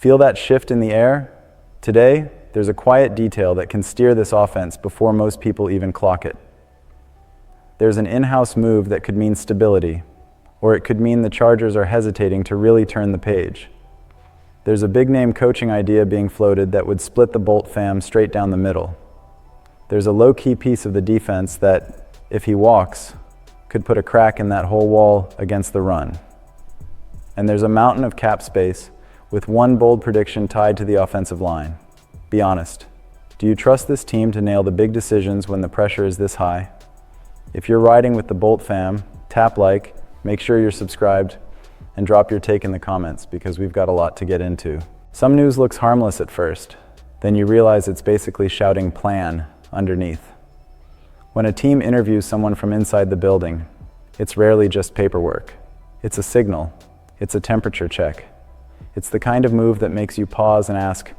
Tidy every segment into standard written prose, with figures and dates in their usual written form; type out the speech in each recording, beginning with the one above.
Feel that shift in the air? Today, there's a quiet detail that can steer this offense before most people even clock it. There's an in-house move that could mean stability, or it could mean the Chargers are hesitating to really turn the page. There's a big-name coaching idea being floated that would split the Bolt fam straight down the middle. There's a low-key piece of the defense that, if he walks, could put a crack in that whole wall against the run. And there's a mountain of cap space with one bold prediction tied to the offensive line. Be honest. Do you trust this team to nail the big decisions when the pressure is this high? If you're riding with the Bolt fam, tap like, make sure you're subscribed, and drop your take in the comments because we've got a lot to get into. Some news looks harmless at first, then you realize it's basically shouting plan underneath. When a team interviews someone from inside the building, it's rarely just paperwork. It's a signal. It's a temperature check. It's the kind of move that makes you pause and ask,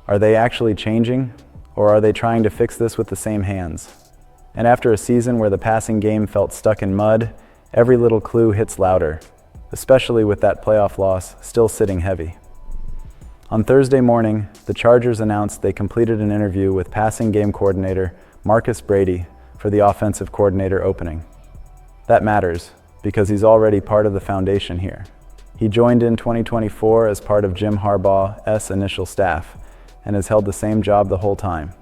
are they actually changing, or are they trying to fix this with the same hands? And after a season where the passing game felt stuck in mud, every little clue hits louder, especially with that playoff loss still sitting heavy. On Thursday morning, the Chargers announced they completed an interview with passing game coordinator Marcus Brady for the offensive coordinator opening. That matters, because he's already part of the foundation here. He joined in 2024 as part of Jim Harbaugh's initial staff, and has held the same job the whole time.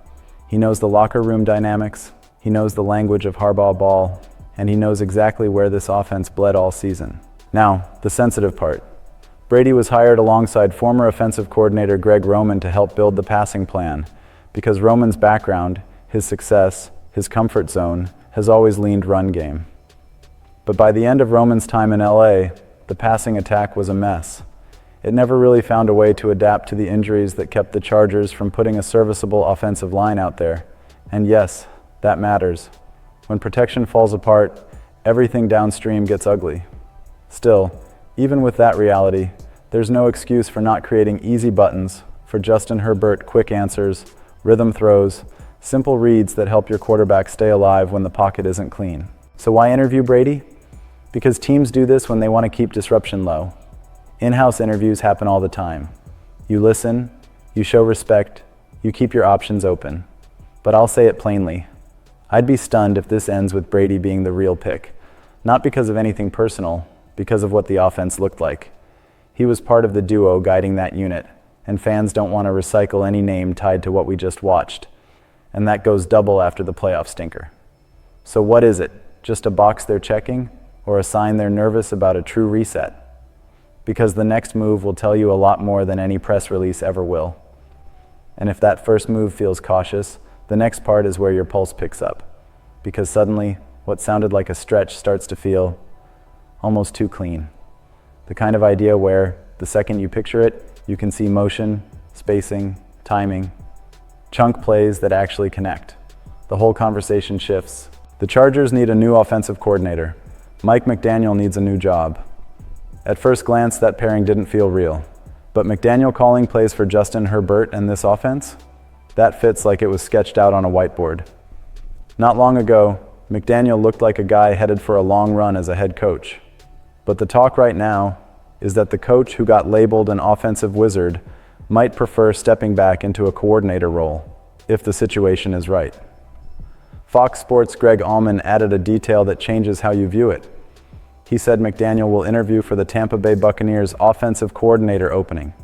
He knows the locker room dynamics, he knows the language of Harbaugh ball, and he knows exactly where this offense bled all season. Now, the sensitive part. Brady was hired alongside former offensive coordinator Greg Roman to help build the passing plan, because Roman's background, his success, his comfort zone, has always leaned run game. But by the end of Roman's time in LA, the passing attack was a mess. It never really found a way to adapt to the injuries that kept the Chargers from putting a serviceable offensive line out there. And yes, that matters. When protection falls apart, everything downstream gets ugly. Still, even with that reality, there's no excuse for not creating easy buttons for Justin Herbert quick answers, rhythm throws, simple reads that help your quarterback stay alive when the pocket isn't clean. So why interview Brady? Because teams do this when they want to keep disruption low. In-house interviews happen all the time. You listen, you show respect, you keep your options open. But I'll say it plainly. I'd be stunned if this ends with Brady being the real pick. Not because of anything personal, because of what the offense looked like. He was part of the duo guiding that unit, and fans don't want to recycle any name tied to what we just watched. And that goes double after the playoff stinker. So what is it? Just a box they're checking, or a sign they're nervous about a true reset? Because the next move will tell you a lot more than any press release ever will. And if that first move feels cautious, the next part is where your pulse picks up. Because suddenly, what sounded like a stretch starts to feel almost too clean. The kind of idea where, the second you picture it, you can see motion, spacing, timing, chunk plays that actually connect. The whole conversation shifts. The Chargers need a new offensive coordinator. Mike McDaniel needs a new job. At first glance, that pairing didn't feel real. But McDaniel calling plays for Justin Herbert and this offense? That fits like it was sketched out on a whiteboard. Not long ago, McDaniel looked like a guy headed for a long run as a head coach. But the talk right now is that the coach who got labeled an offensive wizard might prefer stepping back into a coordinator role, if the situation is right. Fox Sports' Greg Allman added a detail that changes how you view it. He said McDaniel will interview for the Tampa Bay Buccaneers offensive coordinator opening,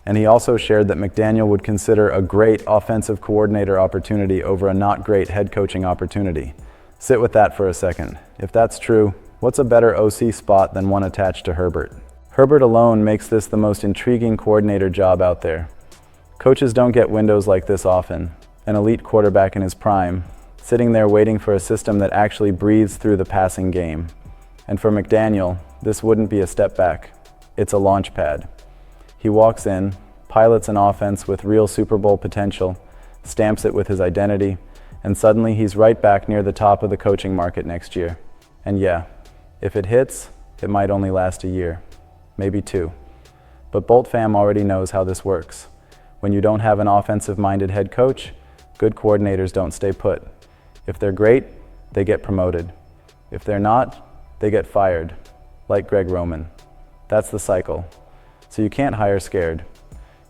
and he also shared that McDaniel would consider a great offensive coordinator opportunity over a not great head coaching opportunity. Sit with that for a second. If that's true, what's a better OC spot than one attached to Herbert? Herbert alone makes this the most intriguing coordinator job out there. Coaches don't get windows like this often. An elite quarterback in his prime, sitting there waiting for a system that actually breathes through the passing game. And for McDaniel, this wouldn't be a step back. It's a launch pad. He walks in, pilots an offense with real Super Bowl potential, stamps it with his identity, and suddenly he's right back near the top of the coaching market next year. And yeah, if it hits, it might only last a year, maybe two. But Bolt fam already knows how this works. When you don't have an offensive-minded head coach, good coordinators don't stay put. If they're great, they get promoted. If they're not, they get fired, like Greg Roman. That's the cycle. So you can't hire scared.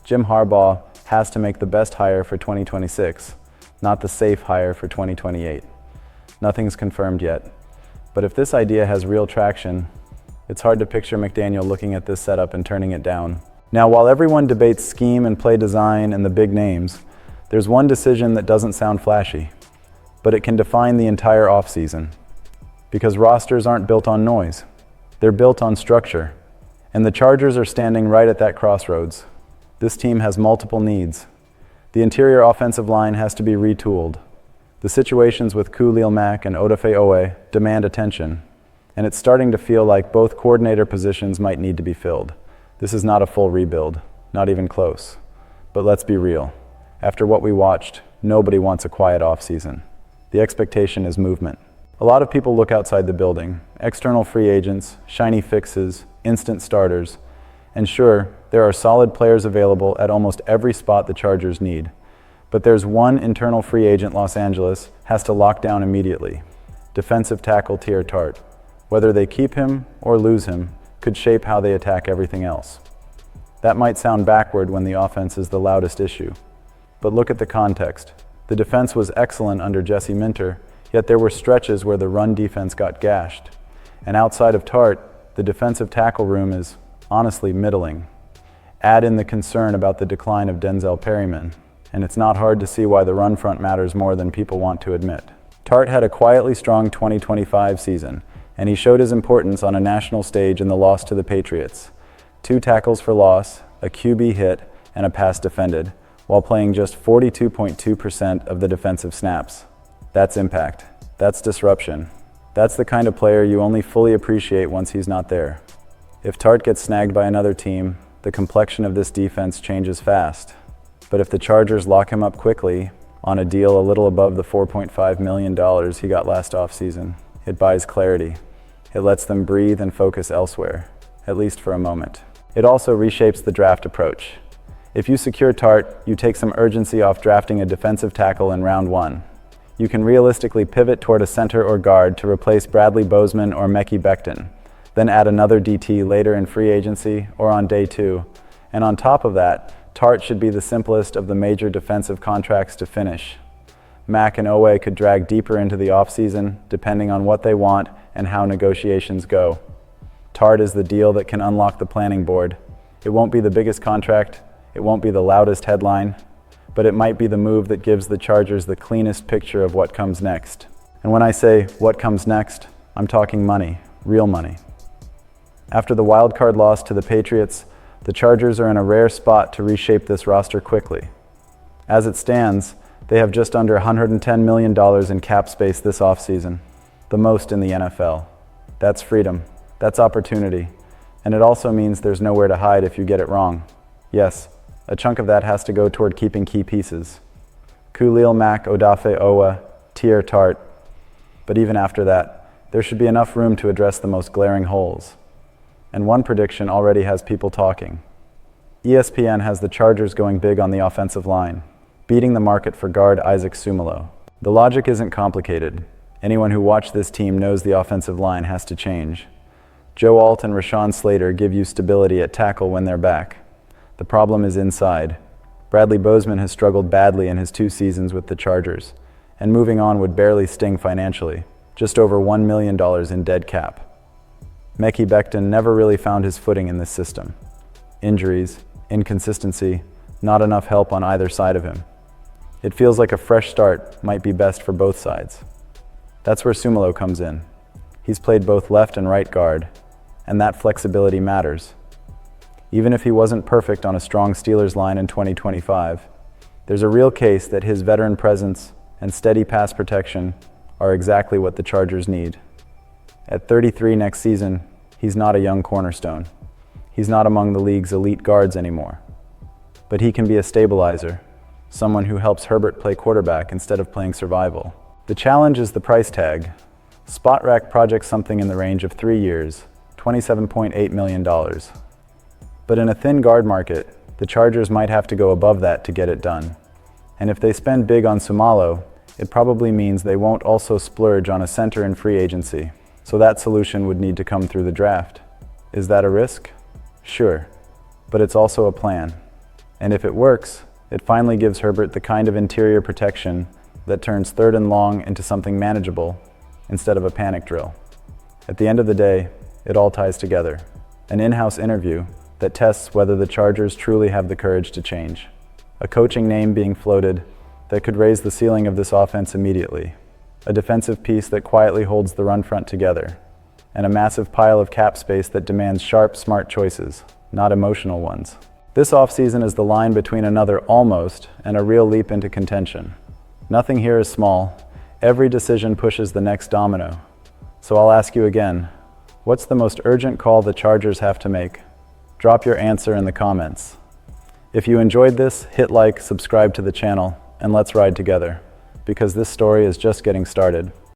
Jim Harbaugh has to make the best hire for 2026, not the safe hire for 2028. Nothing's confirmed yet. But if this idea has real traction, it's hard to picture McDaniel looking at this setup and turning it down. Now, while everyone debates scheme and play design and the big names, there's one decision that doesn't sound flashy, but it can define the entire offseason. Because rosters aren't built on noise. They're built on structure. And the Chargers are standing right at that crossroads. This team has multiple needs. The interior offensive line has to be retooled. The situations with Khalil Mack and Odafe Oweh demand attention, and it's starting to feel like both coordinator positions might need to be filled. This is not a full rebuild, not even close. But let's be real. After what we watched, nobody wants a quiet offseason. The expectation is movement. A lot of people look outside the building, external free agents, shiny fixes, instant starters, and sure, there are solid players available at almost every spot the Chargers need. But there's one internal free agent Los Angeles has to lock down immediately. Defensive tackle Tier Tart. Whether they keep him or lose him could shape how they attack everything else. That might sound backward when the offense is the loudest issue. But look at the context. The defense was excellent under Jesse Minter, yet there were stretches where the run defense got gashed. And outside of Tart, the defensive tackle room is honestly middling. Add in the concern about the decline of Denzel Perryman, and it's not hard to see why the run front matters more than people want to admit. Tart had a quietly strong 2025 season, and he showed his importance on a national stage in the loss to the Patriots. 2 tackles for loss, a QB hit, and a pass defended, while playing just 42.2% of the defensive snaps. That's impact. That's disruption. That's the kind of player you only fully appreciate once he's not there. If Tart gets snagged by another team, the complexion of this defense changes fast. But if the Chargers lock him up quickly, on a deal a little above the $4.5 million he got last offseason, it buys clarity. It lets them breathe and focus elsewhere, at least for a moment. It also reshapes the draft approach. If you secure Tart, you take some urgency off drafting a defensive tackle in round 1. You can realistically pivot toward a center or guard to replace Bradley Bozeman or Mekhi Becton, then add another DT later in free agency or on day 2. And on top of that, Tart should be the simplest of the major defensive contracts to finish. Mack and Oweh could drag deeper into the offseason, depending on what they want and how negotiations go. Tart is the deal that can unlock the planning board. It won't be the biggest contract, it won't be the loudest headline, but it might be the move that gives the Chargers the cleanest picture of what comes next. And when I say what comes next, I'm talking money, real money. After the wildcard loss to the Patriots, the Chargers are in a rare spot to reshape this roster quickly. As it stands, they have just under $110 million in cap space this offseason, the most in the NFL. That's freedom, that's opportunity, and it also means there's nowhere to hide if you get it wrong. Yes, a chunk of that has to go toward keeping key pieces. Khalil Mack, Odafe Oweh, Tier Tart. But even after that, there should be enough room to address the most glaring holes. And one prediction already has people talking. ESPN has the Chargers going big on the offensive line, beating the market for guard Isaac Sumalo. The logic isn't complicated. Anyone who watched this team knows the offensive line has to change. Joe Alt and Rashawn Slater give you stability at tackle when they're back. The problem is inside. Bradley Bozeman has struggled badly in his 2 seasons with the Chargers, and moving on would barely sting financially, just over $1 million in dead cap. Mekhi Becton never really found his footing in this system. Injuries, inconsistency, not enough help on either side of him. It feels like a fresh start might be best for both sides. That's where Sumalo comes in. He's played both left and right guard, and that flexibility matters. Even if he wasn't perfect on a strong Steelers line in 2025, there's a real case that his veteran presence and steady pass protection are exactly what the Chargers need. At 33 next season, he's not a young cornerstone. He's not among the league's elite guards anymore. But he can be a stabilizer, someone who helps Herbert play quarterback instead of playing survival. The challenge is the price tag. SpotRack projects something in the range of 3 years, $27.8 million. But in a thin guard market, the Chargers might have to go above that to get it done. And if they spend big on Sumalo, it probably means they won't also splurge on a center in free agency. So that solution would need to come through the draft. Is that a risk? Sure, but it's also a plan. And if it works, it finally gives Herbert the kind of interior protection that turns 3rd and long into something manageable instead of a panic drill. At the end of the day, it all ties together. An in-house interview that tests whether the Chargers truly have the courage to change. A coaching name being floated that could raise the ceiling of this offense immediately. A defensive piece that quietly holds the run front together. And a massive pile of cap space that demands sharp, smart choices, not emotional ones. This offseason is the line between another almost and a real leap into contention. Nothing here is small. Every decision pushes the next domino. So I'll ask you again, what's the most urgent call the Chargers have to make? Drop your answer in the comments. If you enjoyed this, hit like, subscribe to the channel, and let's ride together, because this story is just getting started.